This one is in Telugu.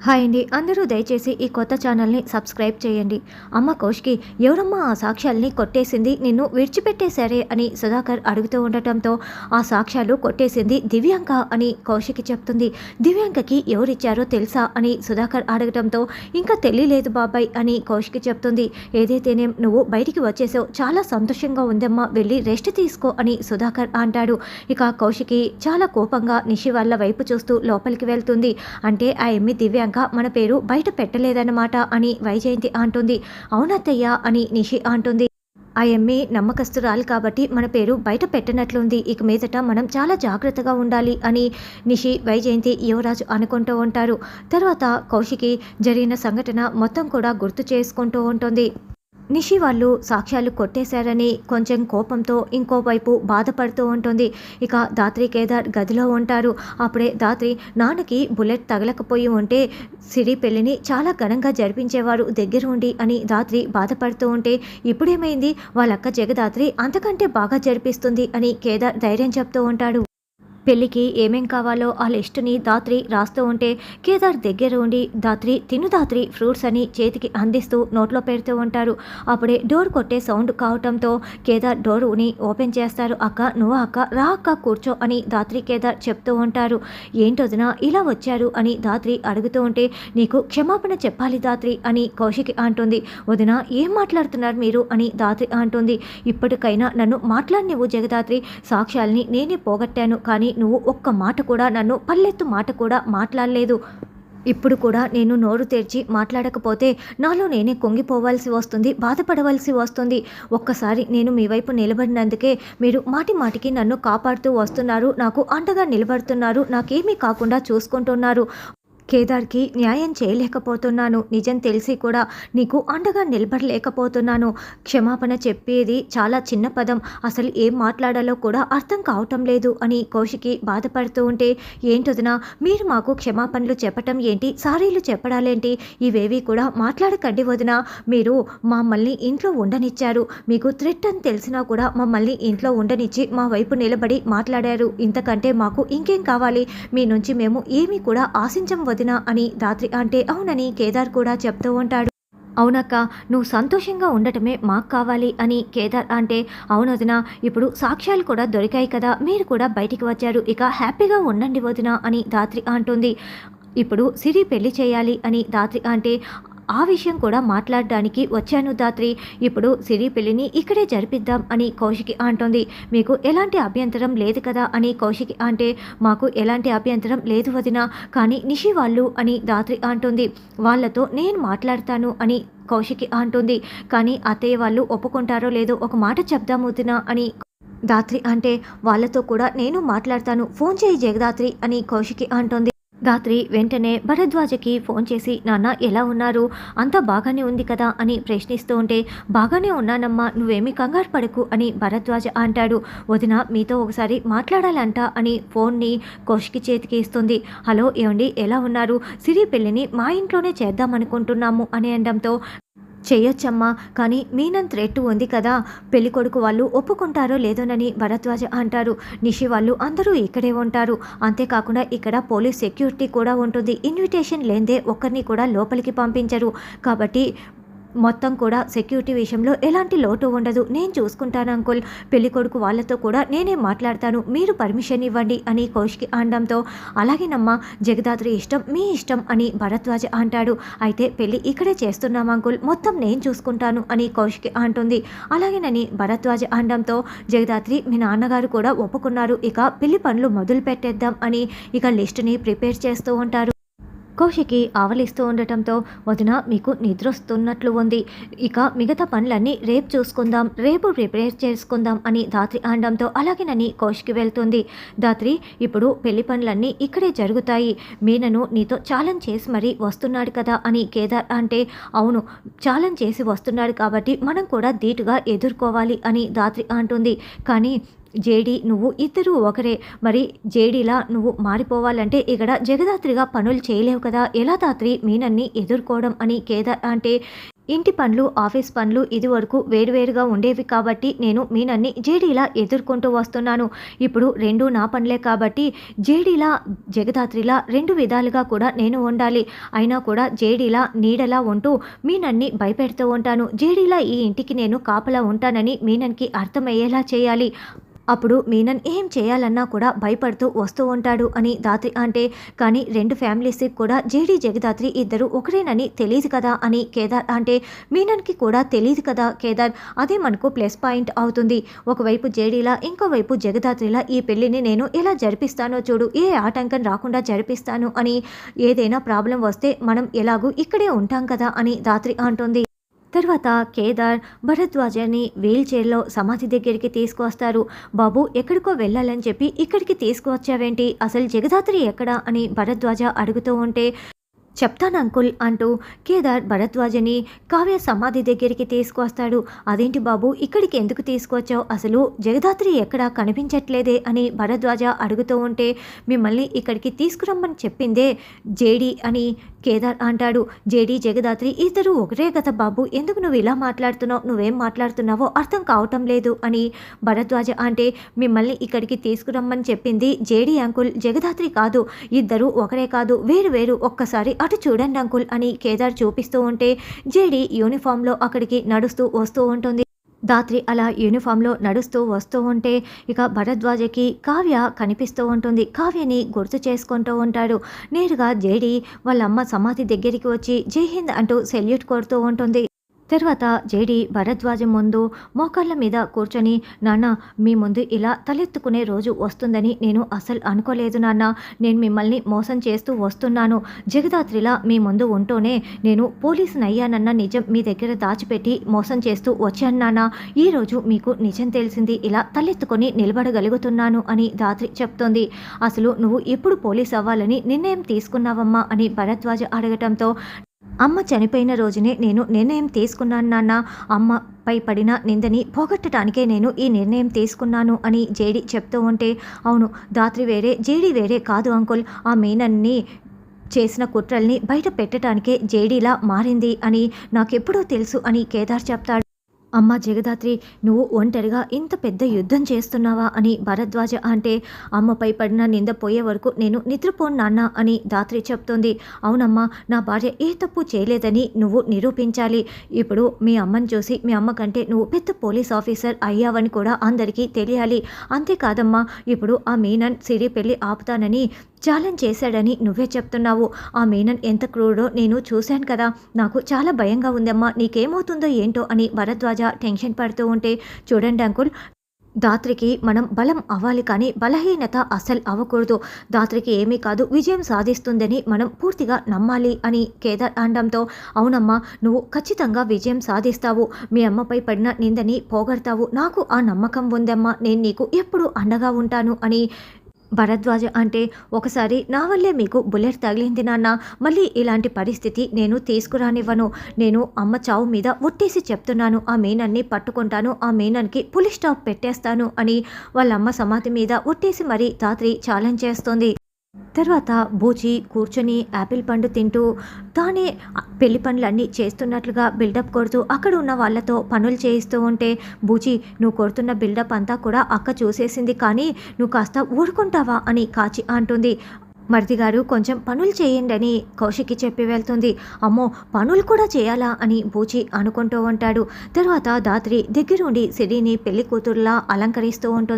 హాయ్ అండి. అందరూ దయచేసి ఈ కొత్త ఛానల్‌ని సబ్స్క్రైబ్ చేయండి. అమ్మ కౌశికి, ఎవరమ్మా ఆ సాక్ష్యాల్ని కొట్టేసింది? నిన్ను విడిచిపెట్టేశారే అని సుధాకర్ అడుగుతూ ఉండటంతో, ఆ సాక్ష్యాలు కొట్టేసింది దివ్యాంక అని కౌశికి చెప్తుంది. దివ్యాంకకి ఎవరిచ్చారో తెలుసా అని సుధాకర్ అడగటంతో, ఇంకా తెలియలేదు బాబాయ్ అని కౌశికి చెప్తుంది. ఏదైతేనేం నువ్వు బయటికి వచ్చేసావు, చాలా సంతోషంగా ఉందమ్మా, వెళ్ళి రెస్ట్ తీసుకో అని సుధాకర్ అంటాడు. ఇక కౌశికి చాలా కోపంగా నిషి వాళ్ళ వైపు చూస్తూ లోపలికి వెళ్తుంది. అంటే ఆ ఎమ్మి దివ్యాంక మన పేరు బయట పెట్టలేదన్నమాట అని వైజయంతి అంటుంది. అవునత్తయ్య అని నిషి అంటుంది. ఆ ఎమ్మి నమ్మకస్తురాలు కాబట్టి మన పేరు బయట పెట్టనట్లుంది. ఇక మీదట మనం చాలా జాగ్రత్తగా ఉండాలి అని నిషి, వైజయంతి, యువరాజు అనుకుంటూ ఉంటారు. తర్వాత కౌశికి జరిగిన సంఘటన మొత్తం కూడా గుర్తు చేసుకుంటూ ఉంటుంది. నిషి వాళ్ళు సాక్ష్యాలు కొట్టేశారని కొంచెం కోపంతో ఇంకోవైపు బాధపడుతూ ఉంటుంది. ఇక ధాత్రి, కేదార్ గదిలో ఉంటారు. అప్పుడే ధాత్రి, నాన్నకి బుల్లెట్ తగలకపోయి ఉంటే సిరి పెళ్లిని చాలా ఘనంగా జరిపించేవారు దగ్గర ఉండి అని ధాత్రి బాధపడుతూ ఉంటే, ఇప్పుడేమైంది, వాళ్ళక్క జగదాత్రి అంతకంటే బాగా జరిపిస్తుంది అని కేదార్ ధైర్యం చెప్తూ ఉంటాడు. పెళ్ళికి ఏమేం కావాలో ఆ లిస్టుని ధాత్రి రాస్తూ ఉంటే, కేదార్ దగ్గర ఉండి ధాత్రి తిను ధాత్రి ఫ్రూట్స్ అని చేతికి అందిస్తూ నోట్లో పెడుతూ ఉంటారు. అప్పుడే డోర్ కొట్టే సౌండ్ కావటంతో కేదార్ డోరుని ఓపెన్ చేస్తారు. అక్క, నువ్వు అక్క, రా అక్క కూర్చో అని ధాత్రి, కేదార్ చెప్తూ ఉంటారు. ఏంటొదినా ఇలా వచ్చారు అని ధాత్రి అడుగుతూ ఉంటే, నీకు క్షమాపణ చెప్పాలి ధాత్రి అని కౌశికి అంటుంది. వదినా, ఏం మాట్లాడుతున్నారు మీరు అని ధాత్రి అంటుంది. ఇప్పటికైనా నన్ను మాట్లాడినవు జగదాత్రి, సాక్ష్యాల్ని నేనే పోగొట్టాను, కానీ నువ్వు ఒక్క మాట కూడా, నన్ను పల్లెత్తు మాట కూడా మాట్లాడలేదు. ఇప్పుడు కూడా నేను నోరు తెరిచి మాట్లాడకపోతే నాలో నేనే కుంగిపోవాల్సి వస్తుంది, బాధపడవలసి వస్తుంది. ఒక్కసారి నేను మీ వైపు నిలబడినందుకే మీరు మాటి మాటికి నన్ను కాపాడుతూ వస్తున్నారు, నాకు అండగా నిలబడుతున్నారు, నాకేమీ కాకుండా చూసుకుంటున్నారు. కేదార్కి న్యాయం చేయలేకపోతున్నాను, నిజం తెలిసి కూడా నీకు అండగా నిలబడలేకపోతున్నాను. క్షమాపణ చెప్పేది చాలా చిన్న పదం, అసలు ఏం మాట్లాడాలో కూడా అర్థం కావటం లేదు అని కౌశికి బాధపడుతూ ఉంటే, ఏంటొదినా మీరు మాకు క్షమాపణలు చెప్పటం ఏంటి, సారీలు చెప్పడాలేంటి, ఇవేవి కూడా మాట్లాడకండి వదినా. మీరు మమ్మల్ని ఇంట్లో ఉండనిచ్చారు, మీకు థ్రెట్ అని తెలిసినా కూడా మమ్మల్ని ఇంట్లో ఉండనిచ్చి మా వైపు నిలబడి మాట్లాడారు. ఇంతకంటే మాకు ఇంకేం కావాలి, మీ నుంచి మేము ఏమీ కూడా ఆశించం వదినా అని ధాత్రి అంటే, అవునని కేదార్ కూడా చెప్తూ ఉంటాడు. అవునక్క, నువ్వు సంతోషంగా ఉండటమే మాకు కావాలి అని కేదార్ అంటే, అవునొదినా, ఇప్పుడు సాక్ష్యాలు కూడా దొరికాయి కదా, మీరు కూడా బయటికి వచ్చారు, ఇక హ్యాపీగా ఉండండి వదినా అని ధాత్రి అంటుంది. ఇప్పుడు సిరి పెళ్లి చేయాలి అని ధాత్రి అంటే, ఆ విషయం కూడా మాట్లాడడానికి వచ్చాను ధాత్రి, ఇప్పుడు సిరి పెళ్లిని ఇక్కడే జరిపిద్దాం అని కౌశికి అంటుంది. మీకు ఎలాంటి అభ్యంతరం లేదు కదా అని కౌశికి అంటే, మాకు ఎలాంటి అభ్యంతరం లేదు వదినా, కానీ నిషి వాళ్ళు అని ధాత్రి అంటుంది. వాళ్ళతో నేను మాట్లాడతాను అని కౌశికి అంటుంది. కానీ అత్తయ్య వాళ్ళు ఒప్పుకుంటారో లేదో ఒక మాట చెప్దాం వదినా అని ధాత్రి అంటే, వాళ్ళతో కూడా నేను మాట్లాడతాను, ఫోన్ చేయి జగదాత్రి అని కౌశికి అంటుంది. ధాత్రి వెంటనే భరద్వాజకి ఫోన్ చేసి, నాన్న ఎలా ఉన్నారు, అంతా బాగానే ఉంది కదా అని ప్రశ్నిస్తూ ఉంటే, బాగానే ఉన్నానమ్మా, నువ్వేమీ కంగారు పడకు అని భరద్వాజ అంటాడు. వదిన మీతో ఒకసారి మాట్లాడాలంట అని ఫోన్ని కౌశికి చేతికి ఇస్తుంది. హలో ఏమండి, ఎలా ఉన్నారు, సిరి పెళ్ళిని మా ఇంట్లోనే చేద్దామనుకుంటున్నాము అని అనడంతో, చేయొచ్చమ్మా, కానీ మీనంత రేటు ఉంది కదా, పెళ్ళికొడుకు వాళ్ళు ఒప్పుకుంటారో లేదోనని భరద్వాజ అంటారు. నిషి వాళ్ళు అందరూ ఇక్కడే ఉంటారు, అంతేకాకుండా ఇక్కడ పోలీస్ సెక్యూరిటీ కూడా ఉంటుంది, ఇన్విటేషన్ లేదే ఒక్కరిని కూడా లోపలికి పంపించరు, కాబట్టి మొత్తం కూడా సెక్యూరిటీ విషయంలో ఎలాంటి లోటు ఉండదు, నేను చూసుకుంటాను అంకుల్, పెళ్ళికొడుకు వాళ్ళతో కూడా నేనే మాట్లాడతాను, మీరు పర్మిషన్ ఇవ్వండి అని కౌశికి అనడంతో, అలాగేనమ్మా, జగదాత్రి ఇష్టం మీ ఇష్టం అని భరద్వాజ అంటాడు. అయితే పెళ్ళి ఇక్కడే చేస్తున్నాం అంకుల్, మొత్తం నేను చూసుకుంటాను అని కౌశికి అంటుంది. అలాగేనని భరద్వాజ అనడంతో, జగదాత్రి మీ నాన్నగారు కూడా ఒప్పుకున్నారు, ఇక పెళ్లి పనులు మొదలు పెట్టేద్దాం అని ఇక లిస్టుని ప్రిపేర్ చేస్తూ ఉంటారు. కౌశికి ఆవలిస్తూ ఉండటంతో, వదిన మీకు నిద్ర వస్తున్నట్లు ఉంది, ఇక మిగతా పనులన్నీ రేపు చూసుకుందాం, రేపు ప్రిపేర్ చేసుకుందాం అని ధాత్రి అనడంతో, అలాగేనని కౌశికి వెళ్తుంది. ధాత్రి, ఇప్పుడు పెళ్లి పనులన్నీ ఇక్కడే జరుగుతాయి, మీనను నీతో ఛాలెంజ్ చేసి మరీ వస్తున్నాడు కదా అని కేదార్ అంటే, అవును, ఛాలెంజ్ చేసి వస్తున్నాడు కాబట్టి మనం కూడా ధీటుగా ఎదుర్కోవాలి అని ధాత్రి అంటుంది. కానీ జేడీ నువ్వు ఇద్దరూ ఒకరే, మరి జేడీలా నువ్వు మారిపోవాలంటే ఇక్కడ జగదాత్రిగా పనులు చేయలేవు కదా, ఎలా ధాత్రి మీనన్ని ఎదుర్కోవడం అని కేదార్ అంటే, ఇంటి పనులు, ఆఫీస్ పనులు ఇదివరకు వేరువేరుగా ఉండేవి కాబట్టి నేను మీనన్ని జేడీలా ఎదుర్కొంటూ వస్తున్నాను. ఇప్పుడు 2 నా పనులే కాబట్టి జేడీలా, జగదాత్రిలా 2 విధాలుగా కూడా నేను ఉండాలి. అయినా కూడా జేడీలా నీడలా ఉంటూ మీనన్ని భయపెడుతూ ఉంటాను. జేడీలా ఈ ఇంటికి నేను కాపలా ఉంటానని మీనన్‌కి అర్థమయ్యేలా చేయాలి. అప్పుడు మీనన్ ఏం చేయాలన్నా కూడా భయపడుతూ వస్తూ ఉంటాడు అని ధాత్రి అంటే, కానీ 2 ఫ్యామిలీస్‌కి కూడా జేడీ, జగదాత్రి ఇద్దరు ఒకరేనని తెలీదు కదా అని కేదార్ అంటే, మీనన్‌కి కూడా తెలీదు కదా కేదార్. అదే మనకు ప్లస్ పాయింట్ అవుతుంది. ఒకవైపు జేడీలా, ఇంకోవైపు జగదాత్రిలా ఈ పెళ్ళిని నేను ఎలా జరిపిస్తానో చూడు, ఏ ఆటంకం రాకుండా జరిపిస్తాను అని. ఏదైనా ప్రాబ్లం వస్తే మనం ఎలాగూ ఇక్కడే ఉంటాం కదా అని ధాత్రి అంటుంది. తర్వాత కేదార్ భరద్వాజని వీల్ చైర్లో సమాధి దగ్గరికి తీసుకువస్తారు. బాబు ఎక్కడికో వెళ్ళాలని చెప్పి ఇక్కడికి తీసుకువచ్చావేంటి, అసలు జగదాత్రి ఎక్కడా అని భరద్వాజ అడుగుతూ ఉంటే, చెప్తాను అంకుల్ అంటూ కేదార్ భరద్వాజని కావ్య సమాధి దగ్గరికి తీసుకువస్తాడు. అదేంటి బాబు ఇక్కడికి ఎందుకు తీసుకువచ్చావు, అసలు జగదాత్రి ఎక్కడా కనిపించట్లేదే అని భరద్వాజ అడుగుతూ ఉంటే, మిమ్మల్ని ఇక్కడికి తీసుకురమ్మని చెప్పిందే జేడీ అని కేదార్ అంటాడు. జేడీ, జగదాత్రి ఇద్దరు ఒకరే కదా బాబు, ఎందుకు నువ్వు ఇలా మాట్లాడుతున్నావు, నువ్వేం మాట్లాడుతున్నావో అర్థం కావటం లేదు అని భరద్వాజ అంటే, మిమ్మల్ని ఇక్కడికి తీసుకురమ్మని చెప్పింది జేడీ అంకుల్, జగదాత్రి కాదు. ఇద్దరు ఒకరే కాదు, వేరు వేరు. ఒక్కసారి అటు చూడండి అంకుల్ అని కేదార్ చూపిస్తూ ఉంటే, జేడీ యూనిఫామ్లో అక్కడికి నడుస్తూ వస్తూ ఉంటుంది. ధాత్రి అలా యూనిఫామ్లో నడుస్తూ వస్తూ ఉంటే ఇక భరద్వాజకి కావ్య కనిపిస్తూ ఉంటుంది. కావ్యని గుర్తు చేసుకుంటూ ఉంటాడు. నేరుగా జేడీ వాళ్ళ అమ్మ సమాధి దగ్గరికి వచ్చి జై హింద్ అంటూ సెల్యూట్ కొడుతూ ఉంటుంది. తర్వాత జేడీ భరద్వాజం ముందు మోకాళ్ళ మీద కూర్చొని, నాన్న మీ ముందు ఇలా తలెత్తుకునే రోజు వస్తుందని నేను అసలు అనుకోలేదు నాన్న. నేను మిమ్మల్ని మోసం చేస్తూ వస్తున్నాను. జగదాత్రిలా మీ ముందు ఉంటూనే నేను పోలీసుని అయ్యానన్న నిజం మీ దగ్గర దాచిపెట్టి మోసం చేస్తూ వచ్చాను నాన్న. ఈరోజు మీకు నిజం తెలిసింది, ఇలా తలెత్తుకొని నిలబడగలుగుతున్నాను అని ధాత్రి చెప్తోంది. అసలు నువ్వు ఎప్పుడు పోలీస్ అవ్వాలని నిర్ణయం తీసుకున్నావమ్మా అని భరద్వాజ అడగటంతో, అమ్మ చనిపోయిన రోజునే నేను నిర్ణయం తీసుకున్నాను నాన్న. అమ్మపై పడిన నిందని పోగొట్టడానికే నేను ఈ నిర్ణయం తీసుకున్నాను అని జేడీ చెప్తూ ఉంటే, అవును ధాత్రి వేరే, జేడీ వేరే కాదు అంకుల్. ఆ మీనన్ని చేసిన కుట్రల్ని బయట పెట్టడానికే జేడీలా మారింది అని నాకెప్పుడో తెలుసు అని కేదార్ చెప్తాడు. అమ్మ జగదాత్రి, నువ్వు ఒంటరిగా ఇంత పెద్ద యుద్ధం చేస్తున్నావా అని భరద్వాజ అంటే, అమ్మపై పడిన నింద పోయే వరకు నేను నిద్రపోను నాన్న అని ధాత్రి చెప్తుంది. అవునమ్మా, నా భార్య ఏ తప్పు చేయలేదని నువ్వు నిరూపించాలి. ఇప్పుడు మీ అమ్మని చూసి మీ అమ్మ కంటే నువ్వు పెద్ద పోలీస్ ఆఫీసర్ అయ్యావని కూడా అందరికీ తెలియాలి. అంతేకాదమ్మా, ఇప్పుడు ఆ మీనన్ సిరి పెళ్ళి ఆపుతానని ఛాలెంజ్ చేశాడని నువ్వే చెప్తున్నావు. ఆ మీనన్ ఎంత క్రూడో నేను చూశాను కదా, నాకు చాలా భయంగా ఉందమ్మా, నీకేమవుతుందో ఏంటో అని భరద్వాజ టెన్షన్ పడుతూ ఉంటే, చూడండి అంకుల్, ధాత్రికి మనం బలం అవ్వాలి కానీ బలహీనత అస్సలు అవ్వకూడదు. ధాత్రికి ఏమీ కాదు, విజయం సాధిస్తుందని మనం పూర్తిగా నమ్మాలి అని కేదార్ అనడంతో, అవునమ్మా నువ్వు ఖచ్చితంగా విజయం సాధిస్తావు, మీ అమ్మపై పడిన నిందని పోగొడతావు, నాకు ఆ నమ్మకం ఉందమ్మా, నేను నీకు ఎప్పుడూ అండగా ఉంటాను అని భరద్వాజ అంటే, ఒకసారి నా వల్లే మీకు బుల్లెట్ తగిలింది నాన్న, మళ్ళీ ఇలాంటి పరిస్థితి నేను తీసుకురానివ్వను. నేను అమ్మ చావు మీద ఒట్టేసి చెప్తున్నాను, ఆ మీనన్ని పట్టుకుంటాను, ఆ మీనన్కి పులి స్టాప్ పెట్టేస్తాను అని వాళ్ళమ్మ సమాధి మీద ఒట్టేసి మరీ ధాత్రి ఛాలెంజ్ చేస్తోంది. తర్వాత బూచి కూర్చొని యాపిల్ పండు తింటూ తానే పెళ్లి పనులన్నీ చేస్తున్నట్లుగా బిల్డప్ కొడుతూ అక్కడ ఉన్న వాళ్ళతో పనులు చేయిస్తూ ఉంటే, బూచి నువ్వు కొడుతున్న బిల్డప్ అంతా కూడా అక్క చూసేసింది, కానీ నువ్వు కాస్త ఊరుకుంటావా అని కాచి అంటుంది. మరిది గారు కొంచెం పనులు చేయండి అని కౌశిక్కి చెప్పి వెళ్తుంది. అమ్మో పనులు కూడా చేయాలా అని బూచి అనుకుంటూ ఉంటాడు. తర్వాత ధాత్రి దగ్గరుండి సిరిని పెళ్లి కూతురులా అలంకరిస్తూ ఉంటుంది.